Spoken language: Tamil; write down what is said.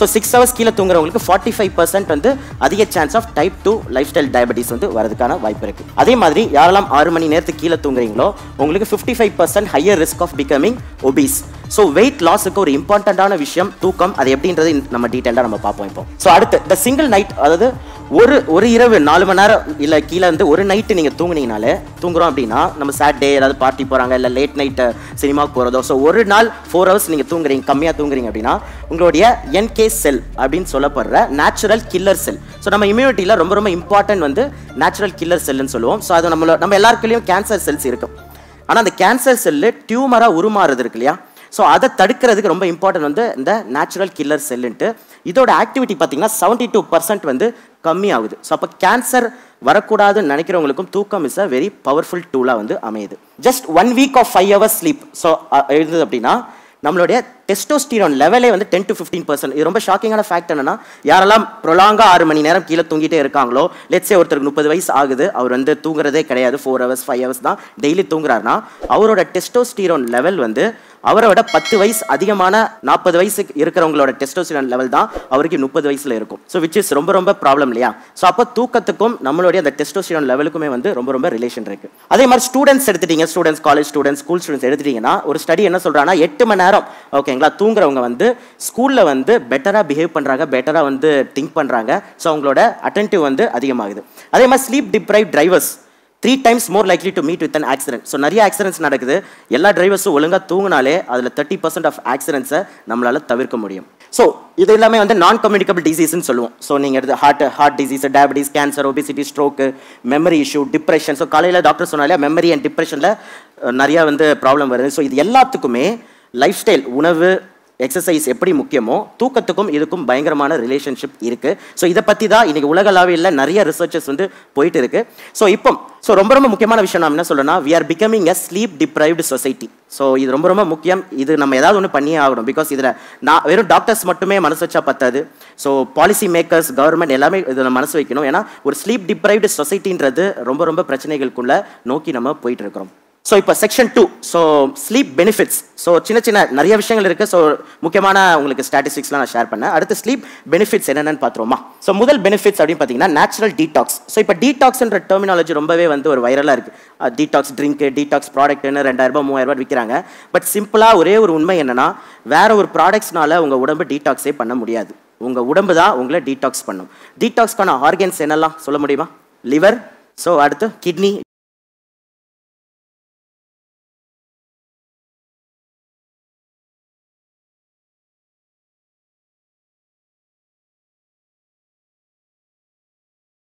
ஸோ 6 hours கீழே தூங்குறவங்களுக்கு 45% வந்து அதிக chance of type 2 lifestyle diabetes வந்து வரதுக்கான வாய்ப்பு இருக்கு. அதே மாதிரி யாரெல்லாம் 6 மணி நேரத்துக்கு கீழே தூங்குறீங்களோ உங்களுக்கு 55% higher risk of becoming obese. So weight லாஸுக்கு ஒரு இம்பார்ட்டண்டான விஷயம் தூக்கம். அது எப்படின்றது நம்ம டீட்டெயிலாக நம்ம பார்ப்போம் இப்போ. ஸோ அடுத்து த சிங்கிள் நைட், அதாவது ஒரு இரவு 4 மணி நேரம் இல்லை கீழே வந்து ஒரு நைட்டு நீங்கள் தூங்குனீங்கனாலே தூங்குறோம் அப்படின்னா நம்ம சாட்டர்டே ஏதாவது பார்ட்டி போகிறாங்க இல்லை லேட் நைட்டு சினிமாவுக்கு போகிறதோ, ஸோ ஒரு நாள் 4 hours நீங்கள் தூங்குறீங்க, கம்மியாக தூங்குறீங்க அப்படின்னா உங்களுடைய NK செல் அப்படின்னு சொல்லப்படுற நேச்சுரல் கில்லர் செல். ஸோ நம்ம இம்யூனிட்டியில் ரொம்ப ரொம்ப இம்பார்ட்டன்ட் வந்து நேச்சுரல் கில்லர் செல்லுன்னு சொல்லுவோம். ஸோ அது நம்ம எல்லாருக்குள்ளேயும் கேன்சர் செல்ஸ் இருக்கும். ஆனால் அந்த கேன்சர் செல்லு டியூமராக உருமாறுது இருக்கு இல்லையா, ஸோ அதை தடுக்கிறதுக்கு ரொம்ப இம்பார்ட்டன்ட் வந்து இந்த நேச்சுரல் கில்லர் செல்லுன்ட்டு. இதோட ஆக்டிவிட்டி பார்த்தீங்கன்னா 72% வந்து கம்மி ஆகுது. ஸோ அப்போ கேன்சர் வரக்கூடாதுன்னு நினைக்கிறவங்களுக்கும் தூக்கம் இஸ் அ வெரி பவர்ஃபுல் டூலாக வந்து அமையுது. Just 1 week of 5 hours sleep so எழுதுது அப்படின்னா நம்மளுடைய டெஸ்டோஸ்டிரான் லெவலே வந்து 10 to 15%. இது ரொம்ப ஷாக்கிங்கான ஃபேக்ட் என்னன்னா, யாரெல்லாம் ப்ரொலாங்கா 6 மணி நேரம் கீழே தூங்கிட்டே இருக்காங்களோ, லெட்ஸே ஒருத்தருக்கு 30 வயசு ஆகுது, அவர் வந்து தூங்குறதே கிடையாது, 4 hours 5 hours தான் டெய்லி தூங்குறாருன்னா அவரோட டெஸ்டோஸ்டிரான் லெவல் வந்து அவரோட 10 வயசு அதிகமான 40 வயசுக்கு இருக்கிறவங்களோட டெஸ்டோஸ்டிரான் லெவல் தான் அவருக்கு 30 வயசுல இருக்கும். ஸோ விச் இஸ் ரொம்ப ரொம்ப ப்ராப்ளம் இல்லையா. ஸோ அப்போ தூக்கத்துக்கும் நம்மளுடைய அந்த டெஸ்டோஸ்டிரான் லெவலுக்குமே வந்து ரொம்ப ரொம்ப ரிலேஷன் இருக்கு. அதே மாதிரி ஸ்டூடெண்ட்ஸ் எடுத்துட்டீங்க, students, college students, school students எடுத்துட்டீங்கன்னா ஒரு ஸ்டடி என்ன சொல்றாங்கன்னா 8 மணி நேரம் ஓகேங்களா தூங்குறவங்க வந்து ஸ்கூல்ல வந்து பெட்டரா பிஹேவ் பண்றாங்க, பெட்டரா வந்து திங்க் பண்றாங்க. ஸோ அவங்களோட அட்டென்டிவ் வந்து அதிகமாகுது. அதே மாதிரி sleep deprive drivers 3 times more likely to meet with an accident. So நிறைய ஆக்சிடென்ட்ஸ் நடக்குது. எல்லா டிரைவர்ஸும் ஒழுங்காக தூங்கினாலே அதில் 30% ஆஃப் ஆக்சிடென்ட்ஸை நம்மளால் தவிர்க்க முடியும். ஸோ இது எல்லாமே வந்து நான் கம்யூனிகபிள் டிசீஸ்ன்னு சொல்லுவோம். ஸோ நீங்கள் எடுத்து heart disease, diabetes, cancer, obesity, stroke, memory issue, depression. So காலையில் டாக்டர் சொன்னாலே மெமரி அண்ட் டிப்ரெஷனில் நிறையா வந்து ப்ராப்ளம் வருது. ஸோ இது எல்லாத்துக்குமே லைஃப் ஸ்டைல், உணவு, எக்ஸசைஸ் எப்படி முக்கியமோ தூக்கத்துக்கும் இதுக்கும் பயங்கரமான ரிலேஷன்ஷிப் இருக்கு. ஸோ இதை பற்றி தான் இன்னைக்கு உலகளாவியில் நிறைய ரிசர்ச்சஸ் வந்து போயிட்டு இருக்கு. ஸோ ரொம்ப ரொம்ப முக்கியமான விஷயம் நான் என்ன சொல்றேன்னா, we are becoming a sleep deprived society. So இது ரொம்ப ரொம்ப முக்கியம். இது நம்ம ஏதாவது ஒன்று பண்ணியே ஆகணும். பிகாஸ் இதில் நான் வெறும் டாக்டர்ஸ் மட்டுமே மனசு வச்சா பத்தாது. ஸோ பாலிசி மேக்கர்ஸ், கவர்மெண்ட் எல்லாமே இதில் மனசு வைக்கணும். ஏன்னா ஒரு ஸ்லீப் டிப்ரைவ்டு சொசைட்டின்றது ரொம்ப ரொம்ப பிரச்சனைகளுக்குள்ள நோக்கி நம்ம போயிட்டு இருக்கிறோம். ஸோ இப்போ section 2, so sleep benefits. So சின்ன நிறைய விஷயங்கள் இருக்குது. ஸோ முக்கியமான உங்களுக்கு ஸ்டாட்டிஸ்டிக்ஸ்லாம் நான் ஷேர் பண்ணேன். அடுத்து ஸ்லீப் பெனிஃபிட்ஸ் என்னென்னு பார்த்துருவோமா. ஸோ முதல் பெனிஃபிட்ஸ் அப்படின்னு பார்த்தீங்கன்னா நேச்சுரல் டீடாக்ஸ். ஸோ இப்போ டீடாக்ஸ்ன்ற டெர்மினாலஜி ரொம்பவே வந்து ஒரு வைரலாக இருக்குது. டீடாக்ஸ் ட்ரிங்க், டீடாக்ஸ் ப்ராடக்ட்னு 2000 3000 விற்கிறாங்க. பட் சிம்பிளாக ஒரே ஒரு உண்மை என்னன்னா, வேற ஒரு ப்ராடக்ட்ஸ்னால உங்கள் உடம்பு டீடாக்ஸே பண்ண முடியாது. உங்கள் உடம்பு தான் உங்களை டீடாக்ஸ் பண்ணும். டீடாக்ஸ்க்கான ஆர்கன்ஸ் என்னெல்லாம் சொல்ல முடியுமா? லிவர், ஸோ அடுத்து கிட்னி,